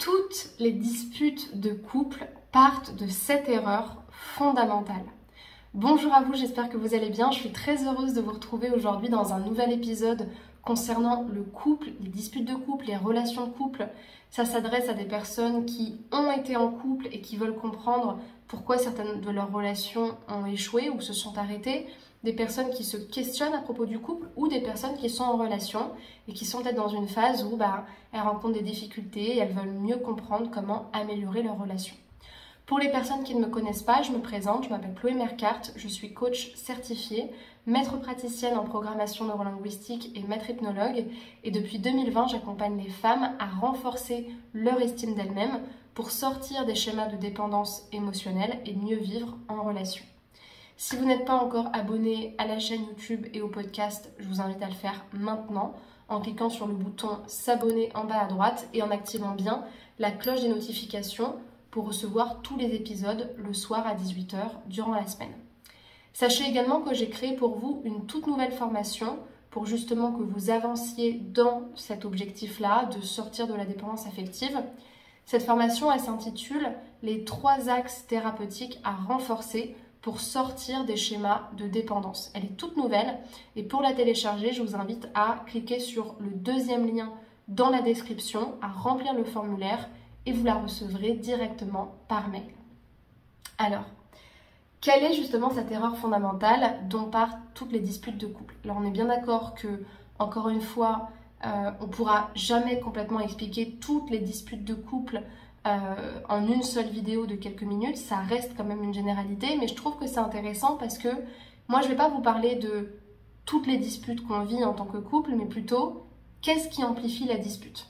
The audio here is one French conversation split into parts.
Toutes les disputes de couple partent de cette erreur fondamentale. Bonjour à vous, j'espère que vous allez bien. Je suis très heureuse de vous retrouver aujourd'hui dans un nouvel épisode concernant le couple, les disputes de couple, les relations de couple. Ça s'adresse à des personnes qui ont été en couple et qui veulent comprendre pourquoi certaines de leurs relations ont échoué ou se sont arrêtées. Des personnes qui se questionnent à propos du couple ou des personnes qui sont en relation et qui sont peut-être dans une phase où elles rencontrent des difficultés et elles veulent mieux comprendre comment améliorer leur relation. Pour les personnes qui ne me connaissent pas, je me présente, je m'appelle Chloé Mercart, je suis coach certifiée, maître praticienne en programmation neurolinguistique et maître hypnologue. Et depuis 2020, j'accompagne les femmes à renforcer leur estime d'elles-mêmes pour sortir des schémas de dépendance émotionnelle et mieux vivre en relation. Si vous n'êtes pas encore abonné à la chaîne YouTube et au podcast, je vous invite à le faire maintenant en cliquant sur le bouton s'abonner en bas à droite et en activant bien la cloche des notifications pour recevoir tous les épisodes le soir à 18 h durant la semaine. Sachez également que j'ai créé pour vous une toute nouvelle formation pour justement que vous avanciez dans cet objectif-là de sortir de la dépendance affective. Cette formation, elle s'intitule « Les 3 axes thérapeutiques à renforcer » pour sortir des schémas de dépendance. Elle est toute nouvelle et pour la télécharger, je vous invite à cliquer sur le deuxième lien dans la description, à remplir le formulaire et vous la recevrez directement par mail. Alors, quelle est justement cette erreur fondamentale dont partent toutes les disputes de couple? Alors on est bien d'accord que, encore une fois, on ne pourra jamais complètement expliquer toutes les disputes de couple en une seule vidéo de quelques minutes. Ça reste quand même une généralité, mais je trouve que c'est intéressant parce que moi je ne vais pas vous parler de toutes les disputes qu'on vit en tant que couple, mais plutôt qu'est-ce qui amplifie la dispute.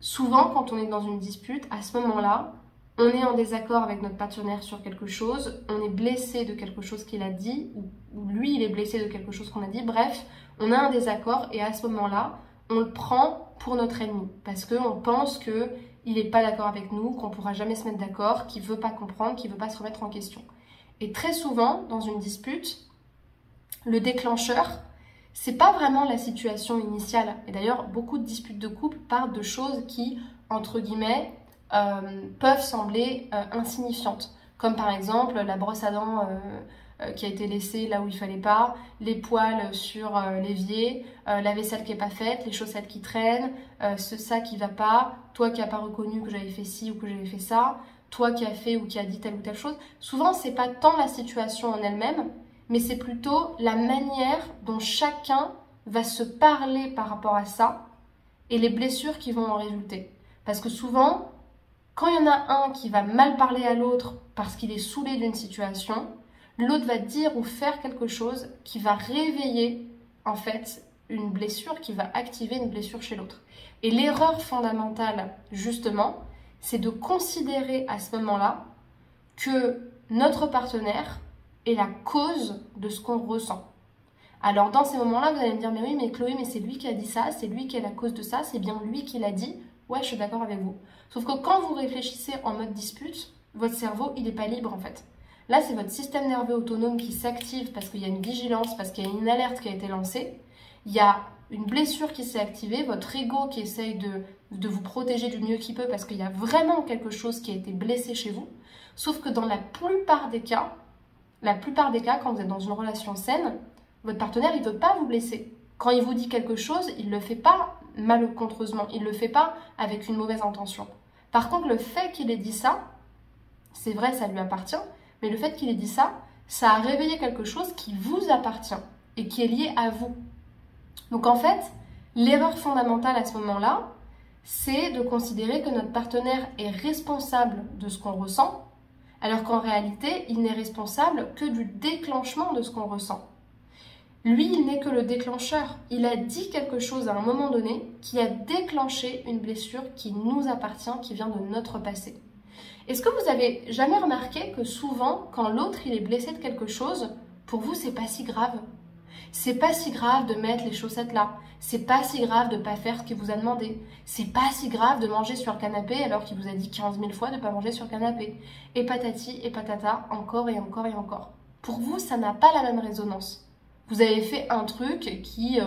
Souvent quand on est dans une dispute, à ce moment-là, on est en désaccord avec notre partenaire sur quelque chose, on est blessé de quelque chose qu'il a dit, ou lui il est blessé de quelque chose qu'on a dit, bref, on a un désaccord et à ce moment-là, on le prend pour notre ennemi parce qu'on pense qu'il n'est pas d'accord avec nous, qu'on ne pourra jamais se mettre d'accord, qu'il ne veut pas comprendre, qu'il ne veut pas se remettre en question. Et très souvent, dans une dispute, le déclencheur, c'est pas vraiment la situation initiale. Et d'ailleurs, beaucoup de disputes de couple partent de choses qui, entre guillemets, peuvent sembler insignifiantes. Comme par exemple la brosse à dents qui a été laissée là où il fallait pas, les poils sur l'évier, la vaisselle qui est pas faite, les chaussettes qui traînent, ça qui va pas, toi qui n'as pas reconnu que j'avais fait ci ou que j'avais fait ça, toi qui as fait ou qui a dit telle ou telle chose. Souvent, c'est pas tant la situation en elle-même, mais c'est plutôt la manière dont chacun va se parler par rapport à ça et les blessures qui vont en résulter. Parce que souvent, quand il y en a un qui va mal parler à l'autre parce qu'il est saoulé d'une situation, l'autre va dire ou faire quelque chose qui va réveiller en fait une blessure, qui va activer une blessure chez l'autre. Et l'erreur fondamentale, justement, c'est de considérer à ce moment-là que notre partenaire est la cause de ce qu'on ressent. Alors dans ces moments-là, vous allez me dire, mais oui, mais Chloé, mais c'est lui qui a dit ça, c'est lui qui est la cause de ça, c'est bien lui qui l'a dit. Ouais, je suis d'accord avec vous. Sauf que quand vous réfléchissez en mode dispute, votre cerveau, il n'est pas libre en fait. Là, c'est votre système nerveux autonome qui s'active parce qu'il y a une vigilance, parce qu'il y a une alerte qui a été lancée. Il y a une blessure qui s'est activée, votre ego qui essaye de vous protéger du mieux qu'il peut parce qu'il y a vraiment quelque chose qui a été blessé chez vous. Sauf que dans la plupart des cas, quand vous êtes dans une relation saine, votre partenaire, il ne veut pas vous blesser. Quand il vous dit quelque chose, il ne le fait pas malencontreusement, il ne le fait pas avec une mauvaise intention. Par contre, le fait qu'il ait dit ça, c'est vrai, ça lui appartient, mais le fait qu'il ait dit ça, ça a réveillé quelque chose qui vous appartient et qui est lié à vous. Donc en fait, l'erreur fondamentale à ce moment-là, c'est de considérer que notre partenaire est responsable de ce qu'on ressent, alors qu'en réalité, il n'est responsable que du déclenchement de ce qu'on ressent. Lui, il n'est que le déclencheur. Il a dit quelque chose à un moment donné qui a déclenché une blessure qui nous appartient, qui vient de notre passé. Est-ce que vous avez jamais remarqué que souvent, quand l'autre il est blessé de quelque chose, pour vous, c'est pas si grave? C'est pas si grave de mettre les chaussettes là. C'est pas si grave de pas faire ce qu'il vous a demandé. C'est pas si grave de manger sur le canapé alors qu'il vous a dit 15 000 fois de pas manger sur le canapé. Et patati et patata, encore et encore et encore. Pour vous, ça n'a pas la même résonance. Vous avez fait un truc qui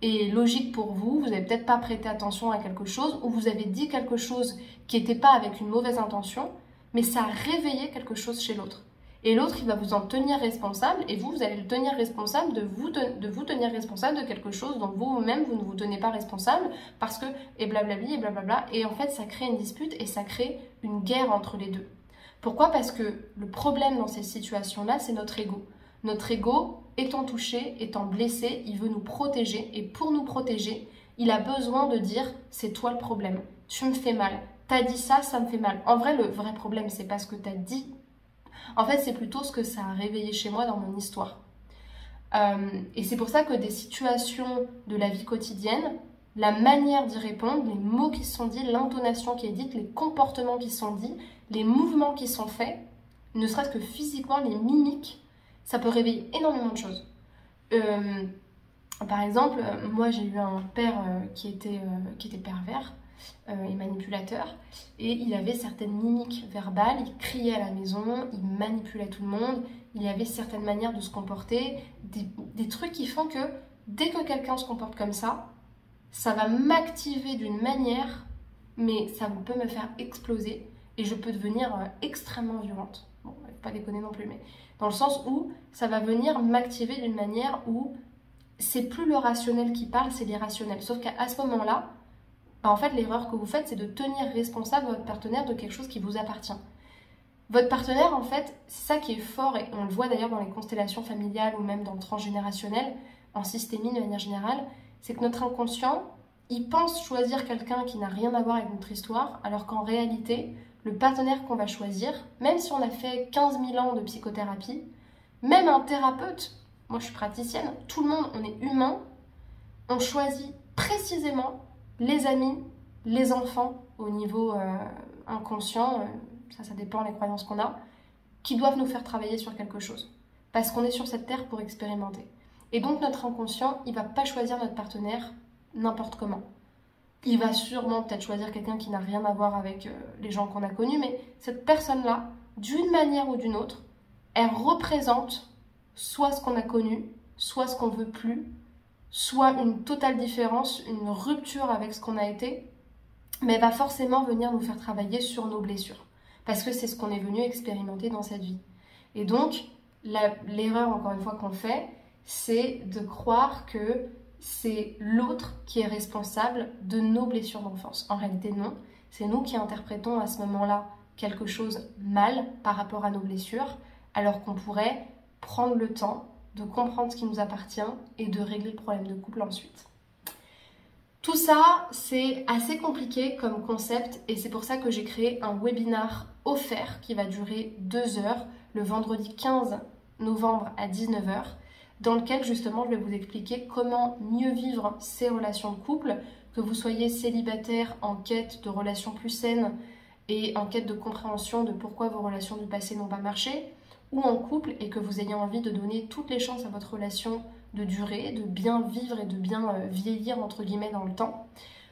est logique pour vous, vous n'avez peut-être pas prêté attention à quelque chose, ou vous avez dit quelque chose qui n'était pas avec une mauvaise intention, mais ça a réveillé quelque chose chez l'autre. Et l'autre, il va vous en tenir responsable, et vous allez le tenir responsable de vous tenir responsable de quelque chose dont vous-même, vous ne vous tenez pas responsable, parce que, et blablabli, et blablabla, et en fait, ça crée une dispute, et ça crée une guerre entre les deux. Pourquoi? Parce que le problème dans ces situations-là, c'est notre ego. Notre ego, étant touché, étant blessé, il veut nous protéger, et pour nous protéger, il a besoin de dire « c'est toi le problème, tu me fais mal, t'as dit ça, ça me fait mal ». En vrai, le vrai problème, c'est pas ce que t'as dit. En fait, c'est plutôt ce que ça a réveillé chez moi dans mon histoire. Et c'est pour ça que des situations de la vie quotidienne, la manière d'y répondre, les mots qui sont dits, l'intonation qui est dite, les comportements qui sont dits, les mouvements qui sont faits, ne serait-ce que physiquement, les mimiques, ça peut réveiller énormément de choses. Par exemple, moi j'ai eu un père qui était pervers et manipulateur, et il avait certaines mimiques verbales, il criait à la maison, il manipulait tout le monde, il avait certaines manières de se comporter, des trucs qui font que dès que quelqu'un se comporte comme ça va m'activer d'une manière, mais ça peut me faire exploser, et je peux devenir extrêmement violente. Bon, faut pas déconner non plus, mais dans le sens où ça va venir m'activer d'une manière où c'est plus le rationnel qui parle, c'est l'irrationnel. Sauf qu'à ce moment-là, en fait, l'erreur que vous faites, c'est de tenir responsable votre partenaire de quelque chose qui vous appartient. Votre partenaire, en fait, c'est ça qui est fort, et on le voit d'ailleurs dans les constellations familiales ou même dans le transgénérationnel, en systémie de manière générale, c'est que notre inconscient, il pense choisir quelqu'un qui n'a rien à voir avec notre histoire, alors qu'en réalité, le partenaire qu'on va choisir, même si on a fait 15 000 ans de psychothérapie, même un thérapeute, moi je suis praticienne, tout le monde, on est humain, on choisit précisément les amis, les enfants au niveau inconscient, ça dépend des croyances qu'on a, qui doivent nous faire travailler sur quelque chose. Parce qu'on est sur cette terre pour expérimenter. Et donc notre inconscient, il ne va pas choisir notre partenaire n'importe comment. Il va sûrement peut-être choisir quelqu'un qui n'a rien à voir avec les gens qu'on a connus, mais cette personne-là, d'une manière ou d'une autre, elle représente soit ce qu'on a connu, soit ce qu'on veut plus, soit une totale différence, une rupture avec ce qu'on a été, mais elle va forcément venir nous faire travailler sur nos blessures, parce que c'est ce qu'on est venu expérimenter dans cette vie. Et donc, l'erreur, encore une fois, qu'on fait, c'est de croire que c'est l'autre qui est responsable de nos blessures d'enfance. En réalité, non. C'est nous qui interprétons à ce moment-là quelque chose mal par rapport à nos blessures, alors qu'on pourrait prendre le temps de comprendre ce qui nous appartient et de régler le problème de couple ensuite. Tout ça, c'est assez compliqué comme concept, et c'est pour ça que j'ai créé un webinar offert qui va durer 2 heures le vendredi 15 novembre à 19 h, dans lequel justement je vais vous expliquer comment mieux vivre ces relations de couple, que vous soyez célibataire en quête de relations plus saines et en quête de compréhension de pourquoi vos relations du passé n'ont pas marché, ou en couple et que vous ayez envie de donner toutes les chances à votre relation de durer, de bien vivre et de bien vieillir entre guillemets dans le temps.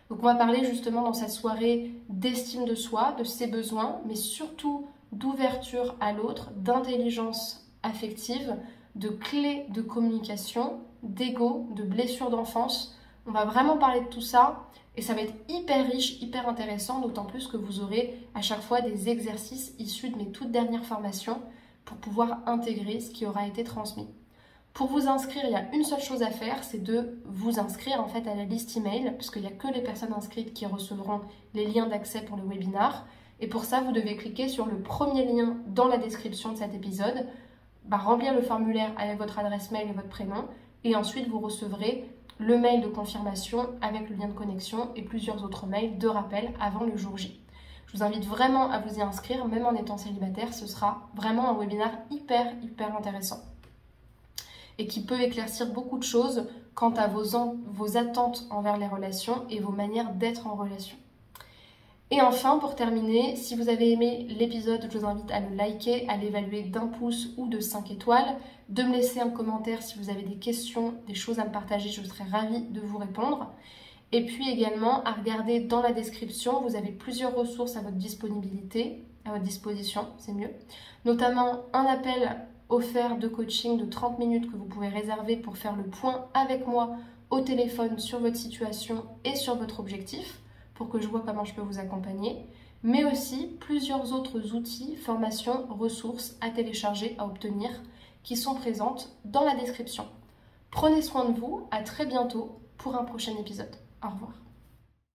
Donc on va parler justement dans cette soirée d'estime de soi, de ses besoins, mais surtout d'ouverture à l'autre, d'intelligence affective, de clés de communication, d'ego, de blessures d'enfance. On va vraiment parler de tout ça et ça va être hyper riche, hyper intéressant, d'autant plus que vous aurez à chaque fois des exercices issus de mes toutes dernières formations pour pouvoir intégrer ce qui aura été transmis. Pour vous inscrire, il y a une seule chose à faire, c'est de vous inscrire en fait à la liste email, puisqu'il n'y a que les personnes inscrites qui recevront les liens d'accès pour le webinar. Et pour ça, vous devez cliquer sur le premier lien dans la description de cet épisode, remplir le formulaire avec votre adresse mail et votre prénom, et ensuite vous recevrez le mail de confirmation avec le lien de connexion et plusieurs autres mails de rappel avant le jour J. Je vous invite vraiment à vous y inscrire, même en étant célibataire, ce sera vraiment un webinaire hyper intéressant et qui peut éclaircir beaucoup de choses quant à vos attentes envers les relations et vos manières d'être en relation. Et enfin, pour terminer, si vous avez aimé l'épisode, je vous invite à le liker, à l'évaluer d'1 pouce ou de 5 étoiles, de me laisser un commentaire si vous avez des questions, des choses à me partager, je serai ravie de vous répondre. Et puis également, à regarder dans la description, vous avez plusieurs ressources à votre disposition, c'est mieux. Notamment un appel offert de coaching de 30 minutes que vous pouvez réserver pour faire le point avec moi au téléphone sur votre situation et sur votre objectif pour que je vois comment je peux vous accompagner, mais aussi plusieurs autres outils, formations, ressources à télécharger, à obtenir, qui sont présentes dans la description. Prenez soin de vous, à très bientôt pour un prochain épisode. Au revoir.